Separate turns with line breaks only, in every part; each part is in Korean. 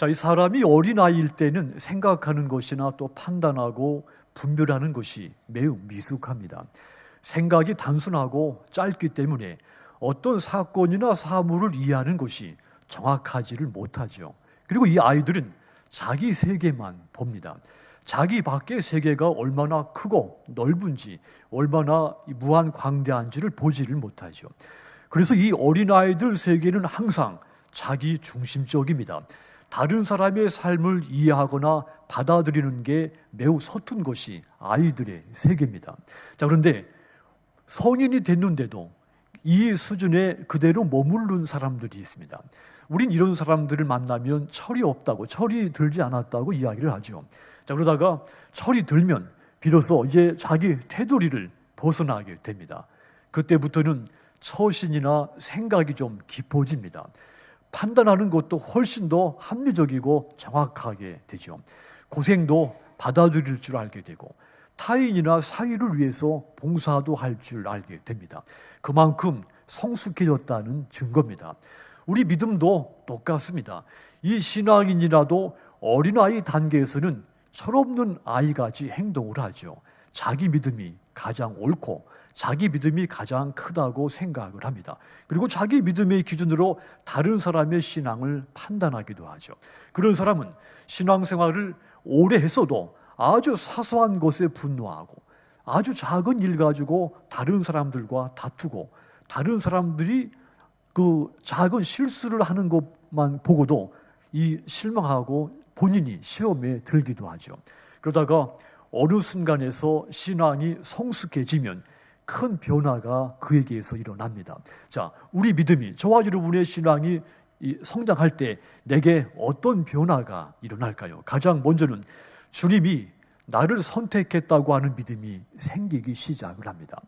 자, 이 사람이 어린아이일 때는 생각하는 것이나 또 판단하고 분별하는 것이 매우 미숙합니다. 생각이 단순하고 짧기 때문에 어떤 사건이나 사물을 이해하는 것이 정확하지를 못하죠. 그리고 이 아이들은 자기 세계만 봅니다. 자기 밖의 세계가 얼마나 크고 넓은지, 얼마나 무한 광대한지를 보지를 못하죠. 그래서 이 어린아이들 세계는 항상 자기 중심적입니다. 다른 사람의 삶을 이해하거나 받아들이는 게 매우 서툰 것이 아이들의 세계입니다. 자, 그런데 성인이 됐는데도 이 수준에 그대로 머무른 사람들이 있습니다. 우린 이런 사람들을 만나면 철이 없다고, 철이 들지 않았다고 이야기를 하죠. 자, 그러다가 철이 들면 비로소 이제 자기 테두리를 벗어나게 됩니다. 그때부터는 처신이나 생각이 좀 깊어집니다. 판단하는 것도 훨씬 더 합리적이고 정확하게 되죠. 고생도 받아들일 줄 알게 되고 타인이나 사회를 위해서 봉사도 할 줄 알게 됩니다. 그만큼 성숙해졌다는 증거입니다. 우리 믿음도 똑같습니다. 이 신앙인이라도 어린아이 단계에서는 철없는 아이같이 행동을 하죠. 자기 믿음이 가장 옳고 자기 믿음이 가장 크다고 생각을 합니다. 그리고 자기 믿음의 기준으로 다른 사람의 신앙을 판단하기도 하죠. 그런 사람은 신앙생활을 오래 했어도 아주 사소한 것에 분노하고 아주 작은 일 가지고 다른 사람들과 다투고 다른 사람들이 그 작은 실수를 하는 것만 보고도 이 실망하고 본인이 시험에 들기도 하죠. 그러다가 어느 순간에서 신앙이 성숙해지면 큰 변화가 그에게서 일어납니다. 자, 우리 믿음이, 저와 여러분의 신앙이 성장할 때 내게 어떤 변화가 일어날까요? 가장 먼저는 주님이 나를 선택했다고 하는 믿음이 생기기 시작을 합니다.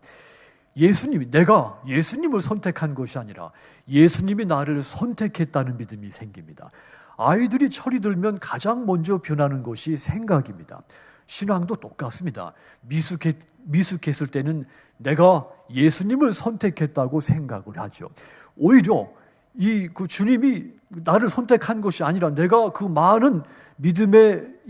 예수님이, 내가 예수님을 선택한 것이 아니라 예수님이 나를 선택했다는 믿음이 생깁니다. 아이들이 철이 들면 가장 먼저 변하는 것이 생각입니다. 신앙도 똑같습니다. 미숙했을 때는 내가 예수님을 선택했다고 생각을 하죠. 오히려 그 주님이 나를 선택한 것이 아니라 내가 그 많은 믿음의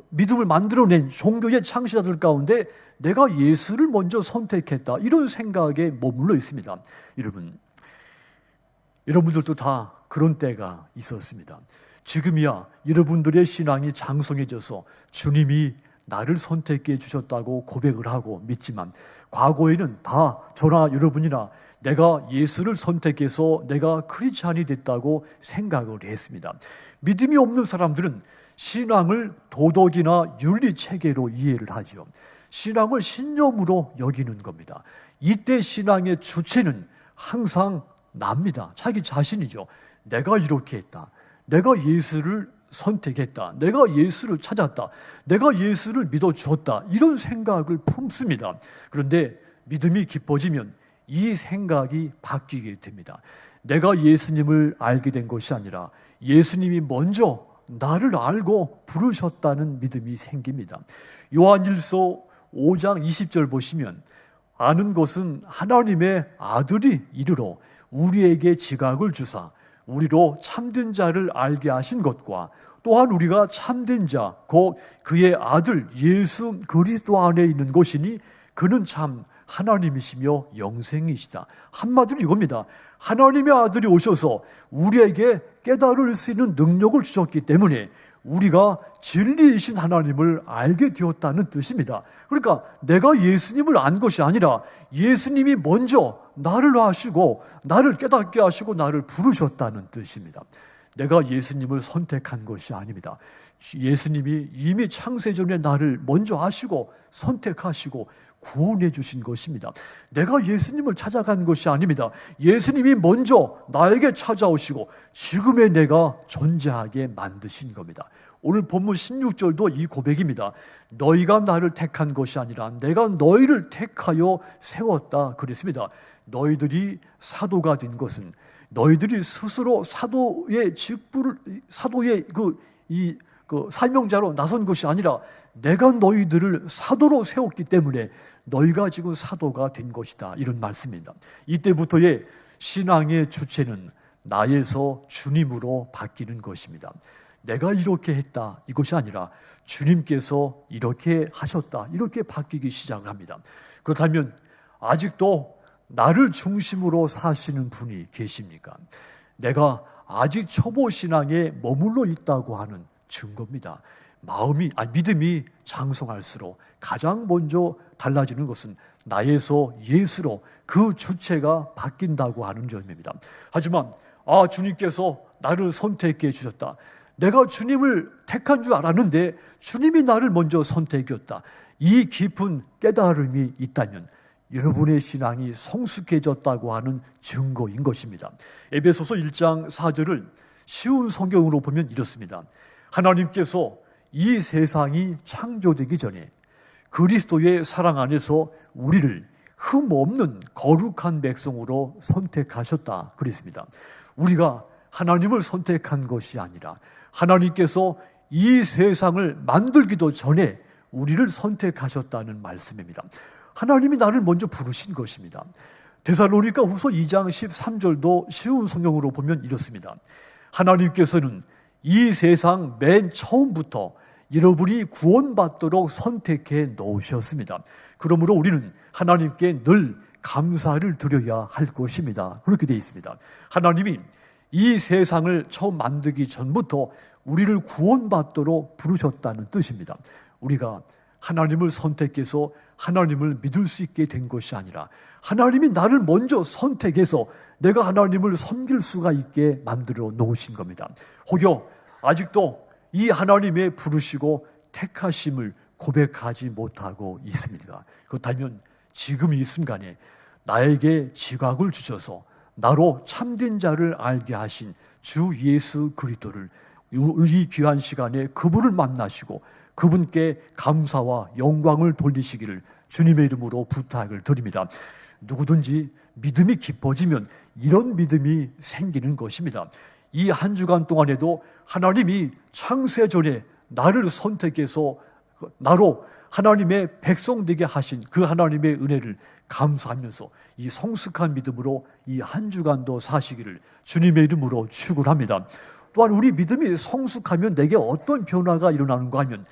믿음을 만들어낸 종교의 창시자들 가운데 내가 예수를 먼저 선택했다, 이런 생각에 머물러 있습니다. 여러분들도 다 그런 때가 있었습니다. 지금이야 여러분들의 신앙이 장성해져서 주님이 나를 선택해 주셨다고 고백을 하고 믿지만, 과거에는 다 저나 여러분이나 내가 예수를 선택해서 내가 크리스찬이 됐다고 생각을 했습니다. 믿음이 없는 사람들은 신앙을 도덕이나 윤리체계로 이해를 하죠. 신앙을 신념으로 여기는 겁니다. 이때 신앙의 주체는 항상 납니다. 자기 자신이죠. 내가 이렇게 했다. 내가 예수를 선택했다. 내가 예수를 찾았다. 내가 예수를 믿어주었다. 이런 생각을 품습니다. 그런데 믿음이 깊어지면 이 생각이 바뀌게 됩니다. 내가 예수님을 알게 된 것이 아니라 예수님이 먼저 나를 알고 부르셨다는 믿음이 생깁니다. 요한일서 5장 20절 보시면, 아는 것은 하나님의 아들이 이르러 우리에게 지각을 주사 우리로 참된 자를 알게 하신 것과 또한 우리가 참된 자 곧 그의 아들 예수 그리스도 안에 있는 것이니 그는 참 하나님이시며 영생이시다. 한마디로 이겁니다. 하나님의 아들이 오셔서 우리에게 깨달을 수 있는 능력을 주셨기 때문에 우리가 진리이신 하나님을 알게 되었다는 뜻입니다. 그러니까 내가 예수님을 안 것이 아니라 예수님이 먼저 나를 아시고 나를 깨닫게 하시고 나를 부르셨다는 뜻입니다. 내가 예수님을 선택한 것이 아닙니다. 예수님이 이미 창세전에 나를 먼저 아시고 선택하시고 구원해 주신 것입니다. 내가 예수님을 찾아간 것이 아닙니다. 예수님이 먼저 나에게 찾아오시고 지금의 내가 존재하게 만드신 겁니다. 오늘 본문 16절도 이 고백입니다. 너희가 나를 택한 것이 아니라 내가 너희를 택하여 세웠다 그랬습니다. 너희들이 사도가 된 것은 너희들이 스스로 사도의 사명자로 나선 것이 아니라 내가 너희들을 사도로 세웠기 때문에 너희가 지금 사도가 된 것이다, 이런 말씀입니다. 이때부터의 신앙의 주체는 나에서 주님으로 바뀌는 것입니다. 내가 이렇게 했다 이것이 아니라 주님께서 이렇게 하셨다 이렇게 바뀌기 시작합니다. 그렇다면 아직도 나를 중심으로 사시는 분이 계십니까? 내가 아직 초보 신앙에 머물러 있다고 하는 증거입니다. 믿음이 장성할수록 가장 먼저 달라지는 것은 나에서 예수로 그 주체가 바뀐다고 하는 점입니다. 하지만 주님께서 나를 선택해 주셨다. 내가 주님을 택한 줄 알았는데 주님이 나를 먼저 선택했다. 이 깊은 깨달음이 있다면 여러분의 신앙이 성숙해졌다고 하는 증거인 것입니다. 에베소서 1장 4절을 쉬운 성경으로 보면 이렇습니다. 하나님께서 이 세상이 창조되기 전에 그리스도의 사랑 안에서 우리를 흠없는 거룩한 백성으로 선택하셨다 그랬습니다. 우리가 하나님을 선택한 것이 아니라 하나님께서 이 세상을 만들기도 전에 우리를 선택하셨다는 말씀입니다. 하나님이 나를 먼저 부르신 것입니다. 데살로니가 후서 2장 13절도 쉬운 성경으로 보면 이렇습니다. 하나님께서는 이 세상 맨 처음부터 여러분이 구원받도록 선택해 놓으셨습니다. 그러므로 우리는 하나님께 늘 감사를 드려야 할 것입니다. 그렇게 되어 있습니다. 하나님이 이 세상을 처음 만들기 전부터 우리를 구원받도록 부르셨다는 뜻입니다. 우리가 하나님을 선택해서 하나님을 믿을 수 있게 된 것이 아니라 하나님이 나를 먼저 선택해서 내가 하나님을 섬길 수가 있게 만들어 놓으신 겁니다. 혹여 아직도 이 하나님의 부르시고 택하심을 고백하지 못하고 있습니다. 그렇다면 지금 이 순간에 나에게 지각을 주셔서 나로 참된 자를 알게 하신 주 예수 그리스도를 이 귀한 시간에 그분을 만나시고 그분께 감사와 영광을 돌리시기를 주님의 이름으로 부탁을 드립니다. 누구든지 믿음이 깊어지면 이런 믿음이 생기는 것입니다. 이 한 주간 동안에도 하나님이 창세전에 나를 선택해서 나로 하나님의 백성 되게 하신 그 하나님의 은혜를 감사하면서 이 성숙한 믿음으로 이 한 주간도 사시기를 주님의 이름으로 축원합니다. 또한 우리 믿음이 성숙하면 내게 어떤 변화가 일어나는가 하면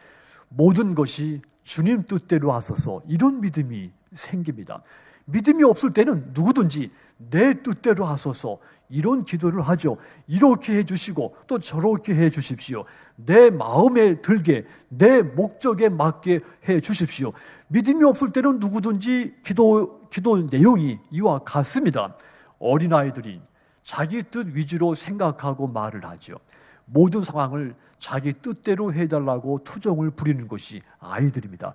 모든 것이 주님 뜻대로 하소서 이런 믿음이 생깁니다. 믿음이 없을 때는 누구든지 내 뜻대로 하소서 이런 기도를 하죠. 이렇게 해주시고 또 저렇게 해주십시오. 내 마음에 들게 내 목적에 맞게 해주십시오. 믿음이 없을 때는 누구든지 기도 내용이 이와 같습니다. 어린아이들이 자기 뜻 위주로 생각하고 말을 하죠. 모든 상황을 자기 뜻대로 해달라고 투정을 부리는 것이 아이들입니다.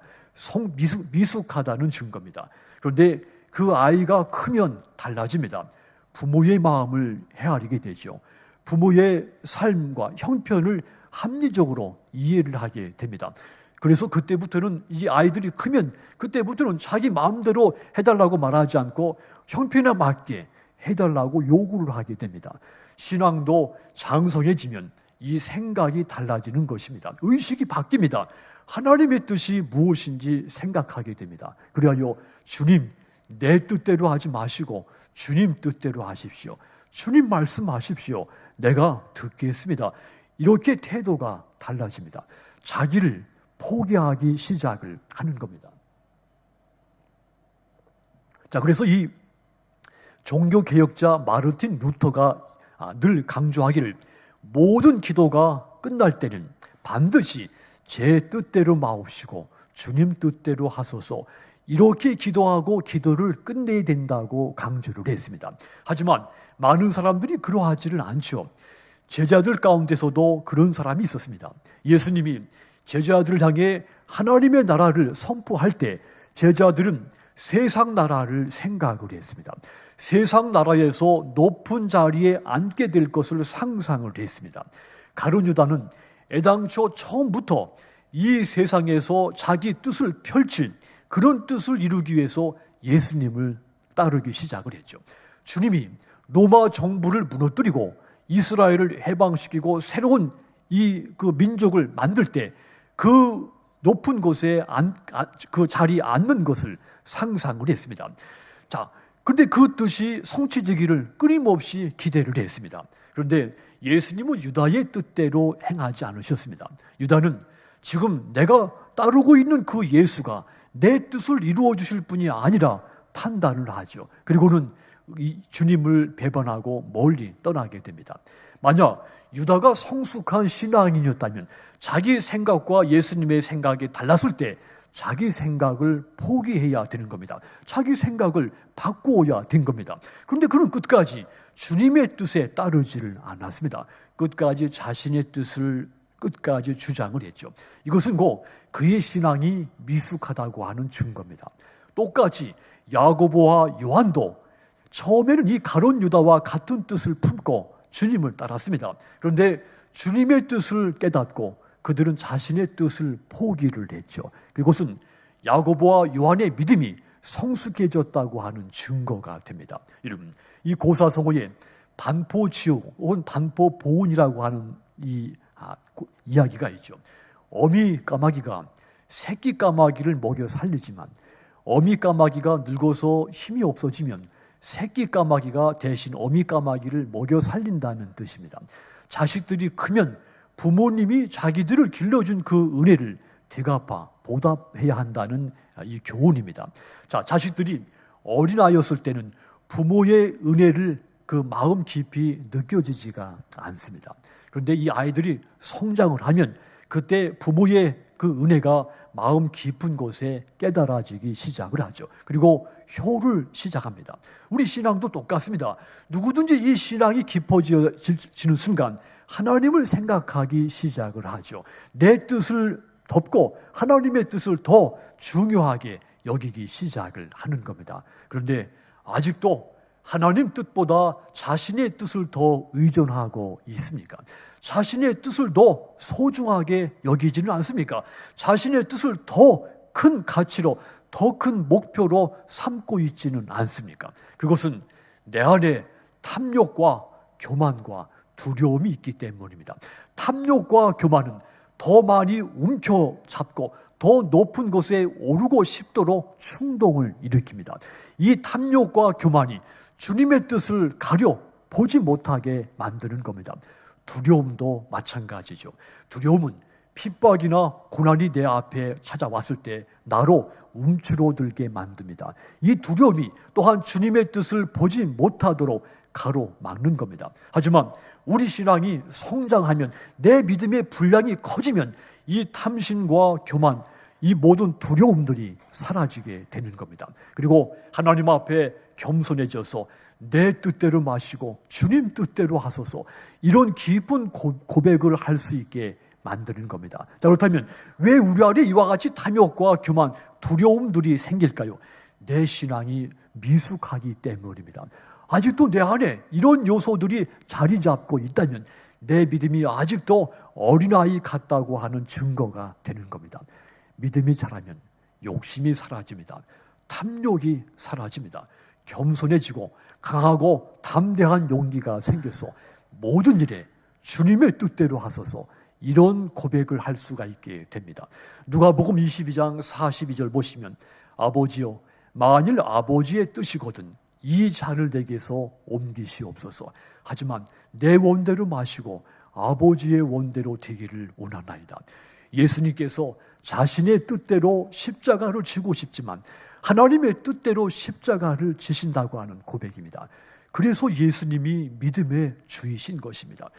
미숙하다는 증거입니다. 그런데 그 아이가 크면 달라집니다. 부모의 마음을 헤아리게 되죠. 부모의 삶과 형편을 합리적으로 이해를 하게 됩니다. 그래서 그때부터는 이 아이들이 크면 그때부터는 자기 마음대로 해달라고 말하지 않고 형편에 맞게 해달라고 요구를 하게 됩니다. 신앙도 장성해지면 이 생각이 달라지는 것입니다. 의식이 바뀝니다. 하나님의 뜻이 무엇인지 생각하게 됩니다. 그리하여 주님 내 뜻대로 하지 마시고 주님 뜻대로 하십시오. 주님 말씀하십시오. 내가 듣겠습니다. 이렇게 태도가 달라집니다. 자기를 포기하기 시작을 하는 겁니다. 자, 그래서 이 종교개혁자 마르틴 루터가 늘 강조하기를 모든 기도가 끝날 때는 반드시 제 뜻대로 마옵시고 주님 뜻대로 하소서 이렇게 기도하고 기도를 끝내야 된다고 강조를 했습니다. 하지만 많은 사람들이 그러하지를 않죠. 제자들 가운데서도 그런 사람이 있었습니다. 예수님이 제자들을 향해 하나님의 나라를 선포할 때 제자들은 세상 나라를 생각을 했습니다. 세상 나라에서 높은 자리에 앉게 될 것을 상상을 했습니다. 가룟 유다는 애당초 처음부터 이 세상에서 자기 뜻을 펼칠 그런 뜻을 이루기 위해서 예수님을 따르기 시작을 했죠. 주님이 로마 정부를 무너뜨리고 이스라엘을 해방시키고 새로운 그 민족을 만들 때 그 높은 곳에 그 자리에 앉는 것을 상상을 했습니다. 자, 그런데 그 뜻이 성취되기를 끊임없이 기대를 했습니다. 그런데 예수님은 유다의 뜻대로 행하지 않으셨습니다. 유다는 지금 내가 따르고 있는 그 예수가 내 뜻을 이루어 주실 분이 아니라 판단을 하죠. 그리고는 이 주님을 배반하고 멀리 떠나게 됩니다. 만약 유다가 성숙한 신앙인이었다면 자기 생각과 예수님의 생각이 달랐을 때 자기 생각을 포기해야 되는 겁니다. 자기 생각을 바꾸어야 된 겁니다. 그런데 그는 끝까지 주님의 뜻에 따르지를 않았습니다. 끝까지 자신의 뜻을 끝까지 주장을 했죠. 이것은 곧 그의 신앙이 미숙하다고 하는 증거입니다. 똑같이 야고보와 요한도 처음에는 이 가룟 유다와 같은 뜻을 품고 주님을 따랐습니다. 그런데 주님의 뜻을 깨닫고 그들은 자신의 뜻을 포기를 했죠. 그것은 야고보와 요한의 믿음이 성숙해졌다고 하는 증거가 됩니다. 여러분, 이 고사성어에 반포지옥 혹은 반포보은이라고 하는 이야기가 있죠. 어미 까마귀가 새끼 까마귀를 먹여 살리지만 어미 까마귀가 늙어서 힘이 없어지면 새끼 까마귀가 대신 어미 까마귀를 먹여 살린다는 뜻입니다. 자식들이 크면 부모님이 자기들을 길러준 그 은혜를 되갚아 보답해야 한다는 이 교훈입니다. 자, 자식들이 어린아이였을 때는 부모의 은혜를 그 마음 깊이 느껴지지가 않습니다. 그런데 이 아이들이 성장을 하면 그때 부모의 그 은혜가 마음 깊은 곳에 깨달아지기 시작을 하죠. 그리고 효를 시작합니다. 우리 신앙도 똑같습니다. 누구든지 이 신앙이 깊어지는 순간 하나님을 생각하기 시작을 하죠. 내 뜻을 덮고 하나님의 뜻을 더 중요하게 여기기 시작을 하는 겁니다. 그런데 아직도 하나님 뜻보다 자신의 뜻을 더 의존하고 있습니까? 자신의 뜻을 더 소중하게 여기지는 않습니까? 자신의 뜻을 더 큰 가치로, 더 큰 목표로 삼고 있지는 않습니까? 그것은 내 안에 탐욕과 교만과 두려움이 있기 때문입니다. 탐욕과 교만은 더 많이 움켜잡고 더 높은 곳에 오르고 싶도록 충동을 일으킵니다. 이 탐욕과 교만이 주님의 뜻을 가려 보지 못하게 만드는 겁니다. 두려움도 마찬가지죠. 두려움은 핍박이나 고난이 내 앞에 찾아왔을 때 나로 움츠러들게 만듭니다. 이 두려움이 또한 주님의 뜻을 보지 못하도록 가로막는 겁니다. 하지만 우리 신앙이 성장하면, 내 믿음의 분량이 커지면 이 탐심과 교만, 이 모든 두려움들이 사라지게 되는 겁니다. 그리고 하나님 앞에 겸손해져서 내 뜻대로 마시고 주님 뜻대로 하소서, 이런 깊은 고백을 할 수 있게 만드는 겁니다. 자, 그렇다면 왜 우리 안에 이와 같이 탐욕과 교만, 두려움들이 생길까요? 내 신앙이 미숙하기 때문입니다. 아직도 내 안에 이런 요소들이 자리 잡고 있다면 내 믿음이 아직도 어린아이 같다고 하는 증거가 되는 겁니다. 믿음이 자라면 욕심이 사라집니다. 탐욕이 사라집니다. 겸손해지고 강하고 담대한 용기가 생겨서 모든 일에 주님의 뜻대로 하소서, 이런 고백을 할 수가 있게 됩니다. 누가복음 22장 42절 보시면, 아버지여, 만일 아버지의 뜻이거든 이 잔을 내게서 옮기시옵소서. 하지만 내 원대로 마시고 아버지의 원대로 되기를 원하나이다. 예수님께서 자신의 뜻대로 십자가를 지고 싶지만 하나님의 뜻대로 십자가를 지신다고 하는 고백입니다. 그래서 예수님이 믿음의 주이신 것입니다.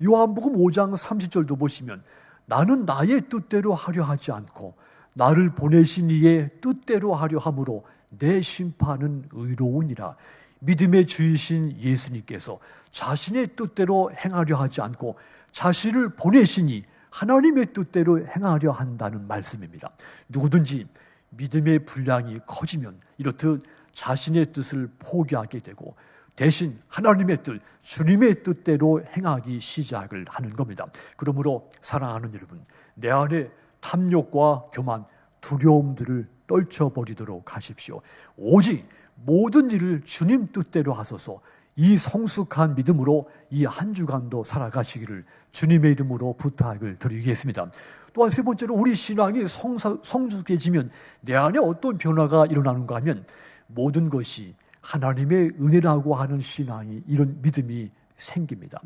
요한복음 5장 30절도 보시면, 나는 나의 뜻대로 하려 하지 않고 나를 보내신 이의 뜻대로 하려 함으로 내 심판은 의로우니라. 믿음의 주이신 예수님께서 자신의 뜻대로 행하려 하지 않고 자신을 보내시니 하나님의 뜻대로 행하려 한다는 말씀입니다. 누구든지 믿음의 분량이 커지면 이렇듯 자신의 뜻을 포기하게 되고 대신 하나님의 뜻, 주님의 뜻대로 행하기 시작을 하는 겁니다. 그러므로 사랑하는 여러분, 내 안에 탐욕과 교만, 두려움들을 떨쳐버리도록 하십시오. 오직 모든 일을 주님 뜻대로 하소서, 이 성숙한 믿음으로 이 한 주간도 살아가시기를 주님의 이름으로 부탁을 드리겠습니다. 또한 세 번째로, 우리 신앙이 성숙해지면 내 안에 어떤 변화가 일어나는가 하면 모든 것이 하나님의 은혜라고 하는 신앙이, 이런 믿음이 생깁니다.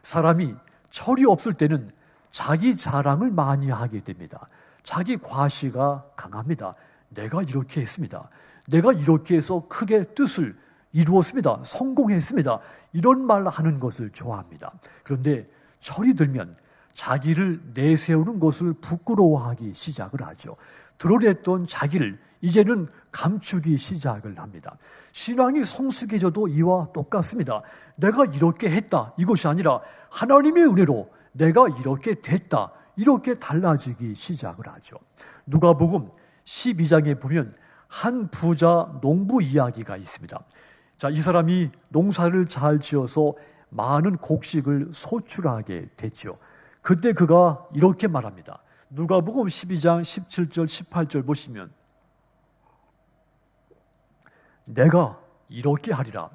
사람이 철이 없을 때는 자기 자랑을 많이 하게 됩니다. 자기 과시가 강합니다. 내가 이렇게 했습니다. 내가 이렇게 해서 크게 뜻을 이루었습니다. 성공했습니다. 이런 말 하는 것을 좋아합니다. 그런데 철이 들면 자기를 내세우는 것을 부끄러워하기 시작을 하죠. 드러냈던 자기를 이제는 감추기 시작을 합니다. 신앙이 성숙해져도 이와 똑같습니다. 내가 이렇게 했다, 이것이 아니라 하나님의 은혜로 내가 이렇게 됐다, 이렇게 달라지기 시작을 하죠. 누가복음 12장에 보면 한 부자 농부 이야기가 있습니다. 자, 이 사람이 농사를 잘 지어서 많은 곡식을 소출하게 됐죠. 그때 그가 이렇게 말합니다. 누가복음 12장 17절 18절 보시면, 내가 이렇게 하리라.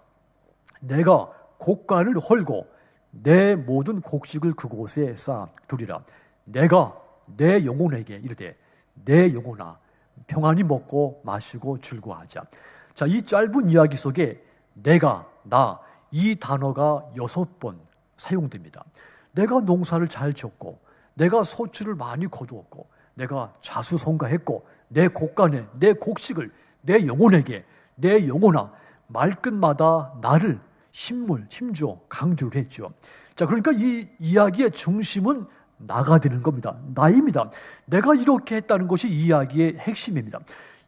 내가 곡간을 헐고 내 모든 곡식을 그곳에 쌓아두리라. 내가 내 영혼에게 이르되, 내 영혼아 평안히 먹고 마시고 즐거워하자. 자, 이 짧은 이야기 속에 내가, 나, 이 단어가 6번 사용됩니다. 내가 농사를 잘 지었고, 내가 소출을 많이 거두었고, 내가 자수성가했고, 내 곡간에 내 곡식을 내 영혼에게, 내 영혼아 말끝마다 나를 힘줘 강조를 했죠. 자, 그러니까 이 이야기의 중심은 나가 되는 겁니다. 나입니다. 내가 이렇게 했다는 것이 이 이야기의 핵심입니다.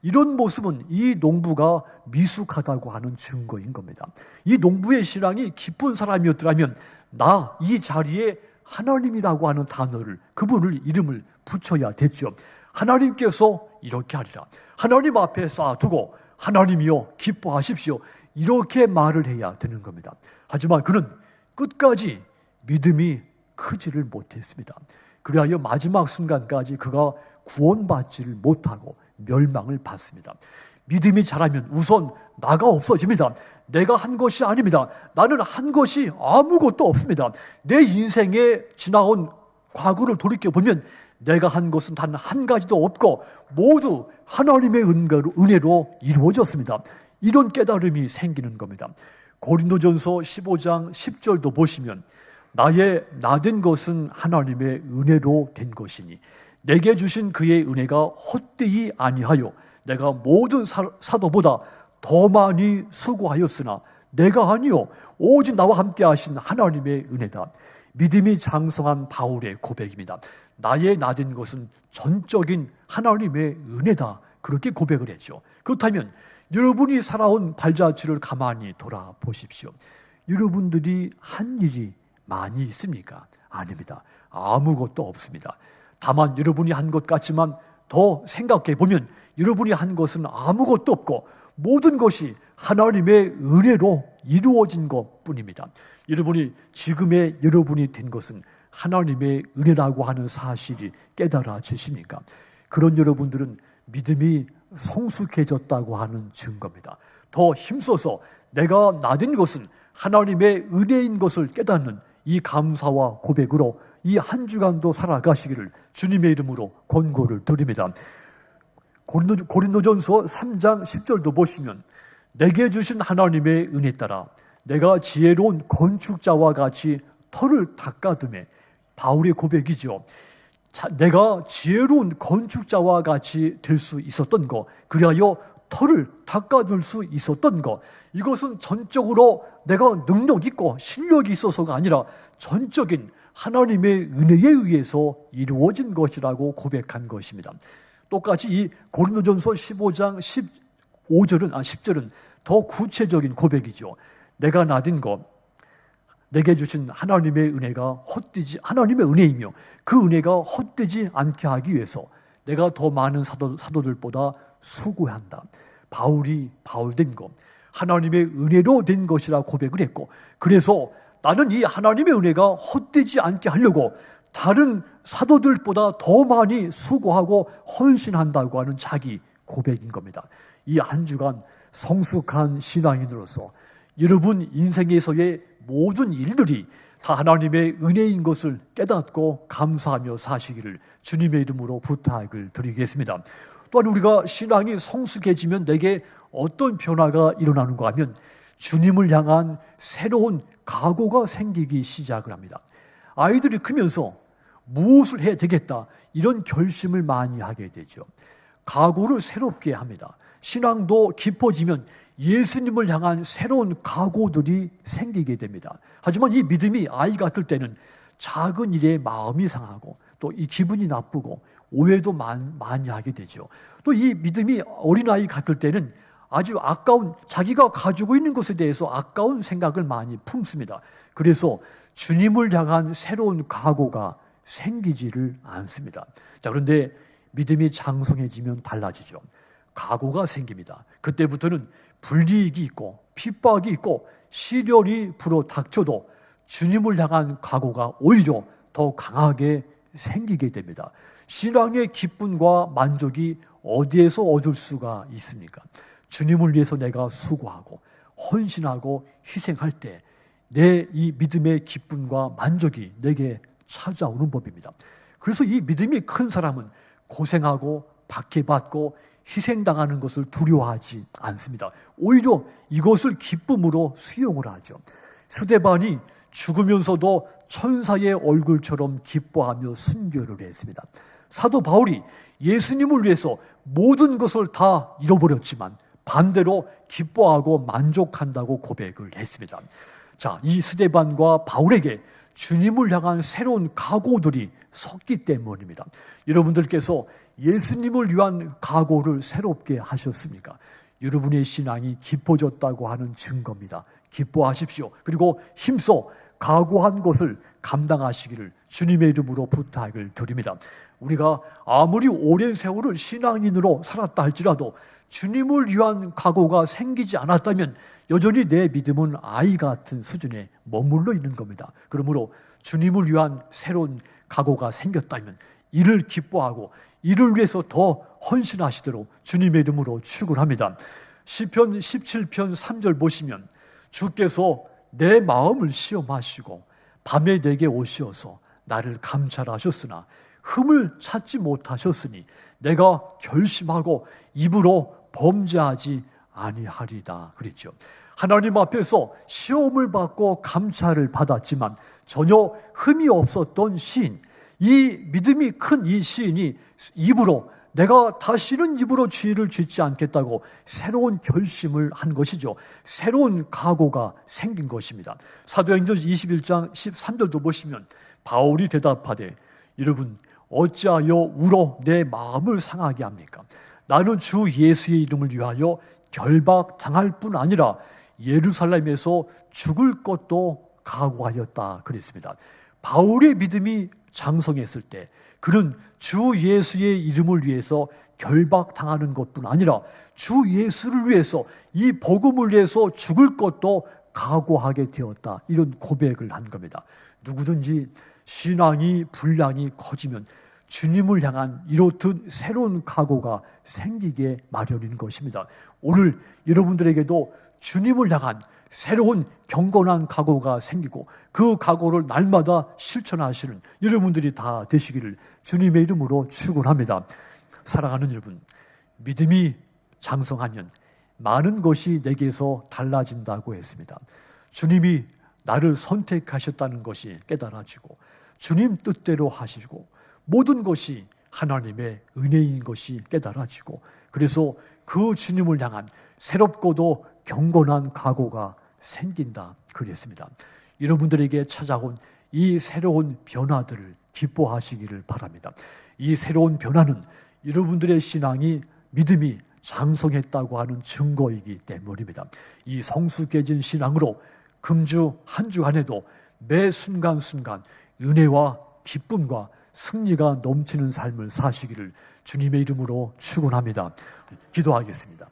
이런 모습은 이 농부가 미숙하다고 하는 증거인 겁니다. 이 농부의 신앙이 깊은 사람이었더라면 나, 이 자리에 하나님이라고 하는 단어를, 그분을 이름을 붙여야 됐죠. 하나님께서 이렇게 하리라. 하나님 앞에 쌓아두고 하나님이여 기뻐하십시오. 이렇게 말을 해야 되는 겁니다. 하지만 그는 끝까지 믿음이 크지를 못했습니다. 그리하여 마지막 순간까지 그가 구원받지를 못하고 멸망을 받습니다. 믿음이 자라면 우선 나가 없어집니다. 내가 한 것이 아닙니다. 나는 한 것이 아무것도 없습니다. 내 인생에 지나온 과거를 돌이켜보면 내가 한 것은 단 한 가지도 없고 모두 하나님의 은혜로 이루어졌습니다. 이런 깨달음이 생기는 겁니다. 고린도전서 15장 10절도 보시면, 나의 나된 것은 하나님의 은혜로 된 것이니 내게 주신 그의 은혜가 헛되이 아니하여 내가 모든 사도보다 더 많이 수고하였으나 내가 아니요 오직 나와 함께 하신 하나님의 은혜다. 믿음이 장성한 바울의 고백입니다. 나의 나된 것은 전적인 하나님의 은혜다. 그렇게 고백을 했죠. 그렇다면 여러분이 살아온 발자취를 가만히 돌아보십시오. 여러분들이 한 일이 많이 있습니까? 아닙니다. 아무것도 없습니다. 다만 여러분이 한 것 같지만 더 생각해 보면 여러분이 한 것은 아무것도 없고 모든 것이 하나님의 은혜로 이루어진 것뿐입니다. 여러분이 지금의 여러분이 된 것은 하나님의 은혜라고 하는 사실이 깨달아지십니까? 그런 여러분들은 믿음이 성숙해졌다고 하는 증거입니다. 더 힘써서 내가 나된 것은 하나님의 은혜인 것을 깨닫는 이 감사와 고백으로 이 한 주간도 살아가시기를 주님의 이름으로 권고를 드립니다. 고린도전서 3장 10절도 보시면, 내게 주신 하나님의 은혜 따라 내가 지혜로운 건축자와 같이 터를 닦아두매. 바울의 고백이죠. 내가 지혜로운 건축자와 같이 될 수 있었던 것, 그리하여 터를 닦아둘 수 있었던 것, 이것은 전적으로 내가 능력 있고 실력이 있어서가 아니라 전적인 하나님의 은혜에 의해서 이루어진 것이라고 고백한 것입니다. 똑같이 이 고린도전서 15장 10절은 더 구체적인 고백이죠. 내가 나된 것, 내게 주신 하나님의 은혜가 하나님의 은혜이며 그 은혜가 헛되지 않게 하기 위해서 내가 더 많은 사도들보다 수고한다. 바울이 바울된 것, 하나님의 은혜로 된 것이라 고백을 했고, 그래서 나는 이 하나님의 은혜가 헛되지 않게 하려고 다른 사도들보다 더 많이 수고하고 헌신한다고 하는 자기 고백인 겁니다. 이 한 주간 성숙한 신앙인으로서 여러분 인생에서의 모든 일들이 다 하나님의 은혜인 것을 깨닫고 감사하며 사시기를 주님의 이름으로 부탁을 드리겠습니다. 또한 우리가 신앙이 성숙해지면 내게 어떤 변화가 일어나는가 하면 주님을 향한 새로운 각오가 생기기 시작을 합니다. 아이들이 크면서 무엇을 해야 되겠다 이런 결심을 많이 하게 되죠. 각오를 새롭게 합니다. 신앙도 깊어지면 예수님을 향한 새로운 각오들이 생기게 됩니다. 하지만 이 믿음이 아이 같을 때는 작은 일에 마음이 상하고 또 이 기분이 나쁘고 오해도 많이 하게 되죠. 또 이 믿음이 어린아이 같을 때는 아주 아까운, 자기가 가지고 있는 것에 대해서 아까운 생각을 많이 품습니다. 그래서 주님을 향한 새로운 각오가 생기지를 않습니다. 자, 그런데 믿음이 장성해지면 달라지죠. 각오가 생깁니다. 그때부터는 불이익이 있고 핍박이 있고 시련이 불어 닥쳐도 주님을 향한 각오가 오히려 더 강하게 생기게 됩니다. 신앙의 기쁨과 만족이 어디에서 얻을 수가 있습니까? 주님을 위해서 내가 수고하고 헌신하고 희생할 때 내 이 믿음의 기쁨과 만족이 내게 찾아오는 법입니다. 그래서 이 믿음이 큰 사람은 고생하고 박해받고 희생당하는 것을 두려워하지 않습니다. 오히려 이것을 기쁨으로 수용을 하죠. 스데반이 죽으면서도 천사의 얼굴처럼 기뻐하며 순교를 했습니다. 사도 바울이 예수님을 위해서 모든 것을 다 잃어버렸지만 반대로 기뻐하고 만족한다고 고백을 했습니다. 자, 이 스데반과 바울에게 주님을 향한 새로운 각오들이 섰기 때문입니다. 여러분들께서 예수님을 위한 각오를 새롭게 하셨습니까? 여러분의 신앙이 깊어졌다고 하는 증거입니다. 기뻐하십시오. 그리고 힘써 각오한 것을 감당하시기를 주님의 이름으로 부탁을 드립니다. 우리가 아무리 오랜 세월을 신앙인으로 살았다 할지라도 주님을 위한 각오가 생기지 않았다면 여전히 내 믿음은 아이 같은 수준에 머물러 있는 겁니다. 그러므로 주님을 위한 새로운 각오가 생겼다면 이를 기뻐하고 이를 위해서 더 헌신하시도록 주님의 이름으로 축원합니다. 시편 17편 3절 보시면 주께서 내 마음을 시험하시고 밤에 내게 오시어서 나를 감찰하셨으나 흠을 찾지 못하셨으니 내가 결심하고 입으로 범죄하지 아니하리다 그랬죠. 하나님 앞에서 시험을 받고 감찰을 받았지만 전혀 흠이 없었던 시인, 이 믿음이 큰 이 시인이 입으로 내가 다시는 입으로 죄를 짓지 않겠다고 새로운 결심을 한 것이죠. 새로운 각오가 생긴 것입니다. 사도행전 21장 13절도 보시면 바울이 대답하되 여러분 어찌하여 울어 내 마음을 상하게 합니까? 나는 주 예수의 이름을 위하여 결박당할 뿐 아니라 예루살렘에서 죽을 것도 각오하였다 그랬습니다. 바울의 믿음이 장성했을 때 그는 주 예수의 이름을 위해서 결박당하는 것뿐 아니라 주 예수를 위해서 이 복음을 위해서 죽을 것도 각오하게 되었다. 이런 고백을 한 겁니다. 누구든지 신앙이 분량이 커지면 주님을 향한 이렇듯 새로운 각오가 생기게 마련인 것입니다. 오늘 여러분들에게도 주님을 향한 새로운 경건한 각오가 생기고 그 각오를 날마다 실천하시는 여러분들이 다 되시기를 주님의 이름으로 축원합니다. 사랑하는 여러분, 믿음이 장성하면 많은 것이 내게서 달라진다고 했습니다. 주님이 나를 선택하셨다는 것이 깨달아지고 주님 뜻대로 하시고 모든 것이 하나님의 은혜인 것이 깨달아지고 그래서 그 주님을 향한 새롭고도 경건한 각오가 생긴다 그랬습니다. 여러분들에게 찾아온 이 새로운 변화들을 기뻐하시기를 바랍니다. 이 새로운 변화는 여러분들의 신앙이 믿음이 장성했다고 하는 증거이기 때문입니다. 이 성숙해진 신앙으로 금주 한 주간에도 매 순간순간 은혜와 기쁨과 승리가 넘치는 삶을 사시기를 주님의 이름으로 축원합니다. 기도하겠습니다.